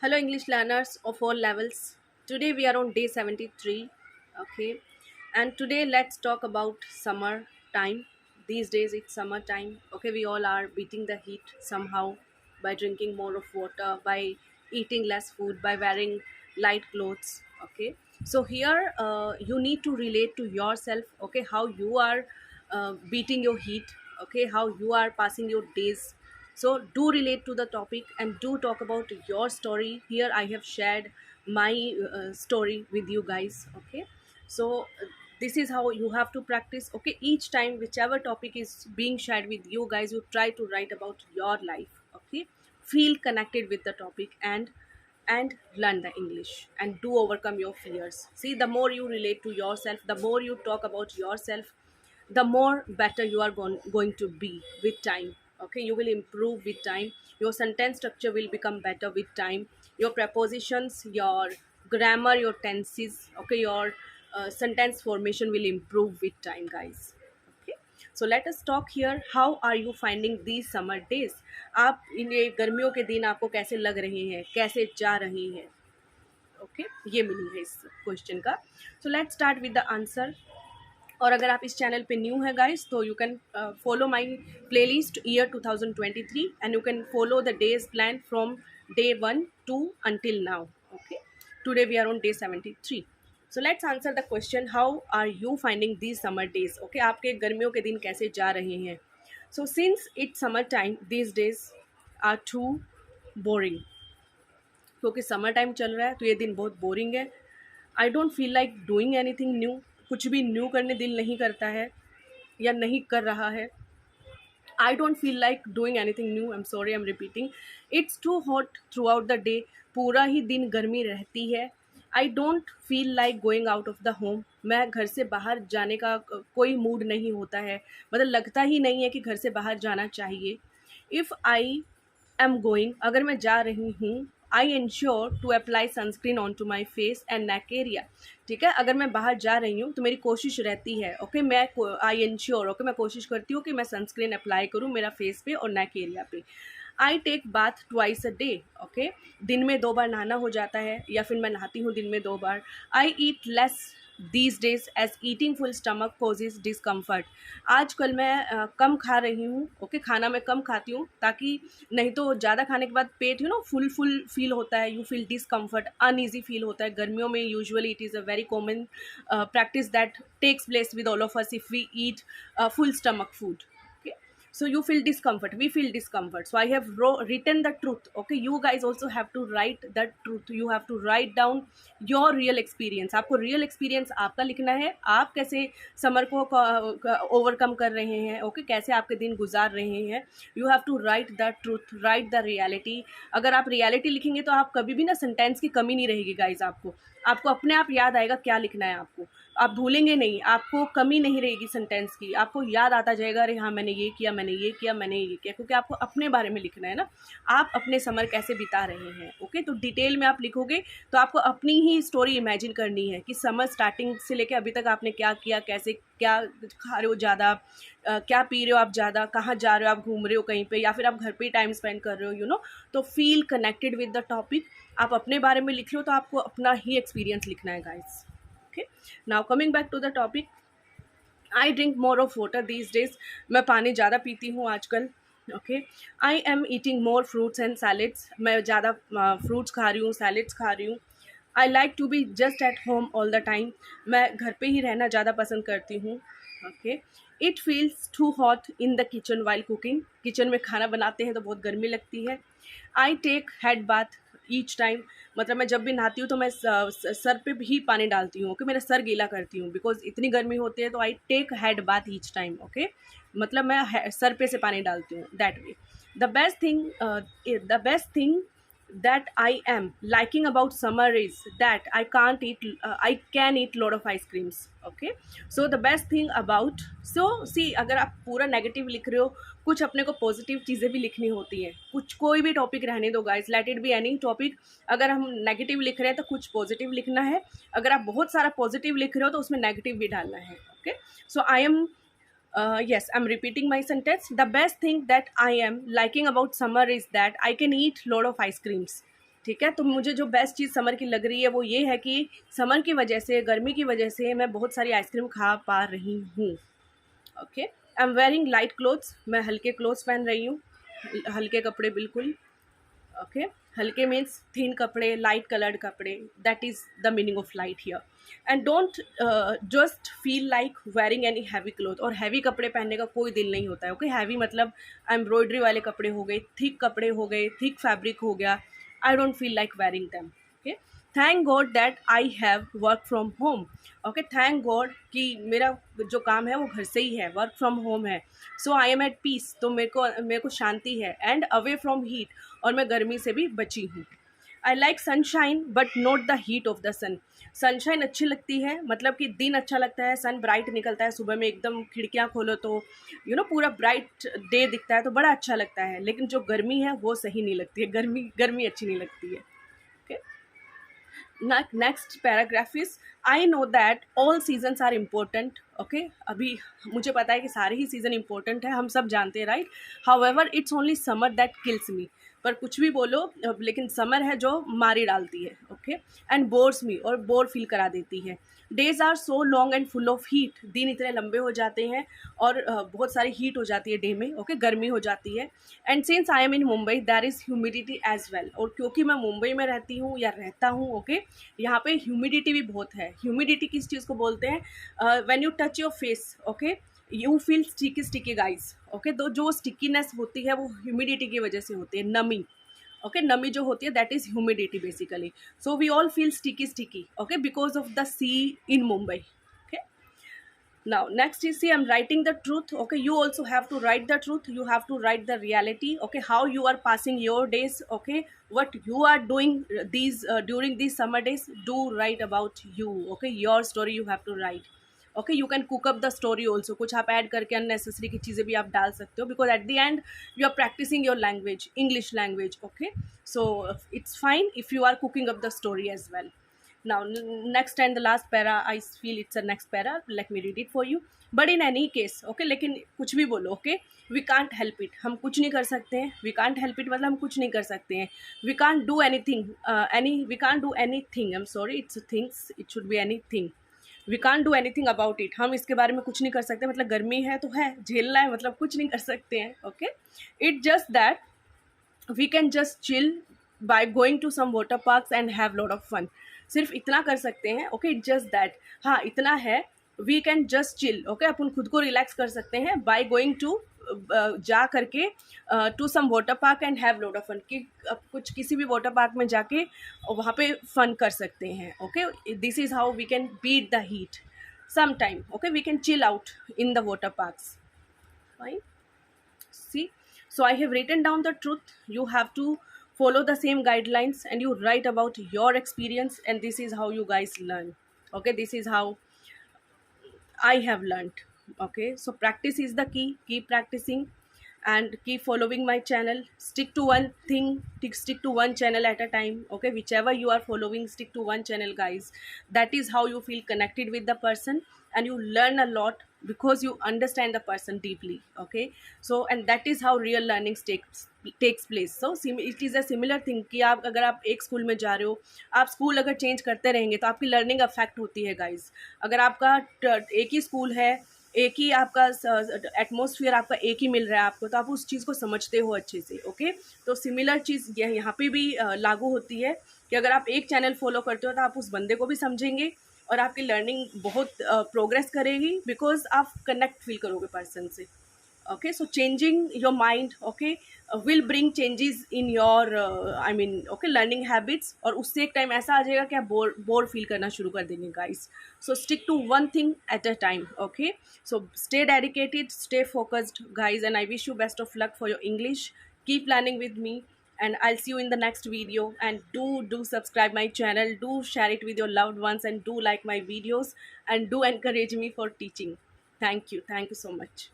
Hello, English learners of all levels. Today we are on day 73. Okay, and today let's talk about summer time. These days it's summer time. Okay, we all are beating the heat somehow by drinking more of water, by eating less food, by wearing light clothes. Okay, so here you need to relate to yourself. Okay, how you are beating your heat. Okay, how you are passing your days, so do relate to the topic and do talk about your story. Here I have shared my story with you guys. Okay, so this is how you have to practice. Okay, each time whichever topic is being shared with you guys, you try to write about your life. Okay, feel connected with the topic and learn the English and do overcome your fears. See, the more you relate to yourself, the more you talk about yourself, the more better you are going to be with time. Okay, you will improve with time. Your sentence structure will become better with time. Your prepositions, your grammar, your tenses, okay, your sentence formation will improve with time, guys. Okay, so let us talk here. How are you finding these summer days? आप इन ये गर्मियों के दिन आपको कैसे लग रहे हैं, कैसे जा रहे हैं? ओके, ये मीनिंग है इस क्वेश्चन का. So let's start with the answer. और अगर आप इस चैनल पे न्यू है गाइस, तो you can follow my playlist year 2023 and you can follow the days plan from day 1 to until now. Okay, today we are on day 73. So let's answer the question, how are you finding these summer days? Okay, आपके गर्मियों के दिन कैसे जा रहे हैं? So since it's summer time, these days are too boring. क्योंकि summer time चल रहा है तो ये दिन बहुत बोरिंग है. I don't feel like doing anything new. कुछ भी न्यू करने दिल नहीं करता है या नहीं कर रहा है. I don't feel like doing anything new. I am sorry, I am repeating. It's too hot throughout the day. पूरा ही दिन गर्मी रहती है. I don't feel like going out of the home. मैं घर से बाहर जाने का कोई मूड नहीं होता है. मतलब लगता ही नहीं है कि घर से बाहर जाना चाहिए. इफ़ आई एम गोइंग, अगर मैं जा रही हूँ, I ensure to apply sunscreen on to my face and neck area. ठीक है, अगर मैं बाहर जा रही हूँ तो मेरी कोशिश रहती है, ओके, मैं आई इंश्योर, ओके, मैं कोशिश करती हूँ कि मैं सनस्क्रीन अप्लाई करूँ मेरा फेस पे और नेक एरिया पे. I take bath twice a day. Okay, दिन में 2 बार नहाना हो जाता है या फिर मैं नहाती हूँ दिन में 2 बार. I eat less these days as eating full stomach causes discomfort. आजकल मैं कम खा रही हूँ. ओके, खाना मैं कम खाती हूँ ताकि नहीं तो ज़्यादा खाने के बाद पेट फुल फुल फील होता है. You feel discomfort, uneasy feel होता है. गर्मियों में usually it is a very common practice that takes place with all of us if we eat full stomach food. Okay, so you feel discomfort, we feel discomfort. So I have written the truth. Okay, you guys also have to write the truth. You have to write down your real experience. आपको real experience आपका लिखना है. आप कैसे summer को overcome कर रहे हैं. ओके, कैसे आपके दिन गुजार रहे हैं. You have to write the truth, write the reality. अगर आप रियलिटी लिखेंगे तो आप कभी भी ना सेंटेंस की कमी नहीं रहेगी गाइज. आपको अपने आप याद आएगा क्या लिखना है. आपको आप भूलेंगे नहीं, आपको कमी नहीं रहेगी सेंटेंस की. आपको याद आता जाएगा, अरे हाँ मैंने ये किया, मैंने ये किया, मैंने ये किया. क्योंकि आपको अपने बारे में लिखना है ना, आप अपने समर कैसे बिता रहे हैं. ओके, तो डिटेल में आप लिखोगे तो आपको अपनी ही स्टोरी इमेजिन करनी है कि समर स्टार्टिंग से लेकर अभी तक आपने क्या किया, कैसे, क्या खा रहे हो ज़्यादा, क्या पी रहे हो आप ज़्यादा, कहाँ जा रहे हो आप, घूम रहे हो कहीं पे, या फिर आप घर पे ही टाइम स्पेंड कर रहे हो. तो feel connected with the topic. आप अपने बारे में लिख लो तो आपको अपना ही एक्सपीरियंस लिखना है guys. Okay, now coming back to the topic. I drink more of water these days. मैं पानी ज़्यादा पीती हूँ आजकल. Okay, I am eating more fruits and salads. मैं ज़्यादा फ्रूट्स खा रही हूँ, सैलेड्स खा रही हूँ. I like to be just at home all the time. मैं घर पे ही रहना ज़्यादा पसंद करती हूँ. Okay, it feels too hot in the kitchen while cooking. Kitchen में खाना बनाते हैं तो बहुत गर्मी लगती है. I take head bath each time. मतलब मैं जब भी नहाती हूँ तो मैं सर पे भी पानी डालती हूँ. ओके, मेरा सर गीला करती हूँ बिकॉज इतनी गर्मी होती है. तो I take head bath each time. Okay, मतलब मैं सर पे से पानी डालती हूँ. That way the best thing that I am liking about summer is that I can eat lot of ice creams. Okay, so the best thing about, so see, अगर आप पूरा नेगेटिव लिख रहे हो, कुछ अपने को पॉजिटिव चीज़ें भी लिखनी होती हैं. कुछ कोई भी टॉपिक रहने दो guys, let it be any topic. अगर हम नेगेटिव लिख रहे हैं तो कुछ पॉजिटिव लिखना है. अगर आप बहुत सारा पॉजिटिव लिख रहे हो तो उसमें नेगेटिव भी डालना है. Okay, so I am yes, I'm repeating my sentence. The best thing that I am liking about summer is that I can eat lot of ice creams. ठीक है। तो मुझे जो बेस्ट चीज़ समर की लग रही है वो ये है कि समर की वजह से, गर्मी की वजह से मैं बहुत सारी आइसक्रीम खा पा रही हूँ। Okay, I am wearing light clothes, मैं हल्के क्लोथ्स पहन रही हूँ, हल्के कपड़े बिल्कुल। ओके, हल्के मीन्स थिन कपड़े, लाइट कलर्ड कपड़े, that is the meaning of light here. And don't just feel like wearing any heavy cloth, और हैवी कपड़े पहनने का कोई दिल नहीं होता है। ओके, हैवी मतलब एम्ब्रॉयडरी वाले कपड़े हो गए, थिक कपड़े हो गए, थिक फैब्रिक हो गया, आई don't feel like wearing them. Okay, thank God that I have work from home. Okay, thank God कि मेरा जो काम है वो घर से ही है, वर्क फ्रॉम होम है। सो आई एम एट पीस, तो मेरे को शांति है। एंड अवे फ्रॉम हीट, और मैं गर्मी से भी बची हूँ। I like sunshine but not the heat of the sun. Sunshine अच्छी लगती है, मतलब कि दिन अच्छा लगता है, सन ब्राइट निकलता है सुबह में, एकदम खिड़कियाँ खोलो तो पूरा ब्राइट डे दिखता है, तो बड़ा अच्छा लगता है। लेकिन जो गर्मी है वो सही नहीं लगती है, गर्मी गर्मी अच्छी नहीं लगती है। Okay, next paragraph is, I know that all seasons are important. Okay, अभी मुझे पता है कि सारे ही सीज़न इम्पोर्टेंट है, हम सब जानते हैं, right. However it's only summer that kills me. पर कुछ भी बोलो, लेकिन समर है जो मारी डालती है। ओके, एंड बोर्स मी, और बोर फील करा देती है। Days are so long and full of heat, दिन इतने लंबे हो जाते हैं और बहुत सारी हीट हो जाती है डे में। ओके, गर्मी हो जाती है। And since I am in Mumbai there is humidity as well, और क्योंकि मैं मुंबई में रहती हूँ या रहता हूँ, ओके, यहाँ पे ह्यूमिडिटी भी बहुत है। ह्यूमिडिटी किस चीज़ को बोलते हैं? When you touch your face, okay, you feel sticky sticky guys. Okay, तो जो स्टिकीनेस होती है वो ह्यूमिडिटी की वजह से होती है, नमी। ओके, नमी जो होती है that is humidity basically. So we all feel sticky sticky, okay, because of the sea in Mumbai. Okay, now next is, see, I'm writing the truth. Okay, you also have to write the truth, you have to write the reality. Okay, how you are passing your days, okay, what you are doing these during these summer days, do write about you. Okay, your story you have to write. Okay, you can cook up the story also, कुछ आप add करके unnecessary की चीज़ें भी आप डाल सकते हो, because at the end you are practising your language, English language. Okay, so it's fine if you are cooking up the story as well. Now, next and the last para, I feel it's a next para. Let me read it for you. But in any case, okay, लेकिन कुछ भी बोलो, okay, we can't help it. हम कुछ नहीं कर सकते हैं. We can't help it मतलब हम कुछ नहीं कर सकते हैं. We can't do anything. We can't do anything. I'm sorry, it's things. It should be anything. We can't do anything about it. हम इसके बारे में कुछ नहीं कर सकते. मतलब गर्मी है तो है, झेलना है, मतलब कुछ नहीं कर सकते हैं. Okay, it's just that we can just chill by going to some water parks and have lot of fun. सिर्फ इतना कर सकते हैं. ओके, जस्ट दैट, हाँ इतना है. We can just chill. Okay, अपन खुद को रिलैक्स कर सकते हैं बाय गोइंग टू, जा करके to some water park and have lot of fun. कि कुछ किसी भी वाटर पार्क में जाके वहाँ पे फन कर सकते हैं. Okay, this is how we can beat the heat some time. Okay, we can chill out in the water parks. Fine, see, so I have written down the truth. You have to follow the same guidelines and you write about your experience, and this is how you guys learn. Okay, this is how I have learned. Okay, so practice is the key. Keep practicing and keep following my channel. Stick to one thing, stick to one channel at a time. Okay, whichever you are following, stick to one channel, guys. That is how you feel connected with the person and you learn a lot because you understand the person deeply. Okay, so and that is how real learning takes place. So it is a similar thing कि आप अगर आप एक school में जा रहे हो, आप स्कूल अगर चेंज करते रहेंगे तो आपकी लर्निंग अफेक्ट होती है गाइज. अगर आपका एक ही स्कूल है, एक ही आपका एटमॉस्फेयर आपका एक ही मिल रहा है आपको, तो आप उस चीज़ को समझते हो अच्छे से. ओके, तो सिमिलर चीज़ यहाँ पे भी लागू होती है कि अगर आप एक चैनल फॉलो करते हो तो आप उस बंदे को भी समझेंगे और आपकी लर्निंग बहुत प्रोग्रेस करेगी बिकॉज आप कनेक्ट फील करोगे पर्सन से. okay, so changing your mind, okay, will bring changes in your okay, learning habits. और उससे एक टाइम ऐसा आ जाएगा कि आप बोर फील करना शुरू कर देंगे guys. So stick to one thing at a time. Okay, so stay dedicated, stay focused guys, and I wish you best of luck for your English. Keep learning with me and I'll see you in the next video. And do subscribe my channel, do share it with your loved ones, and do like my videos, and do encourage me for teaching. Thank you so much.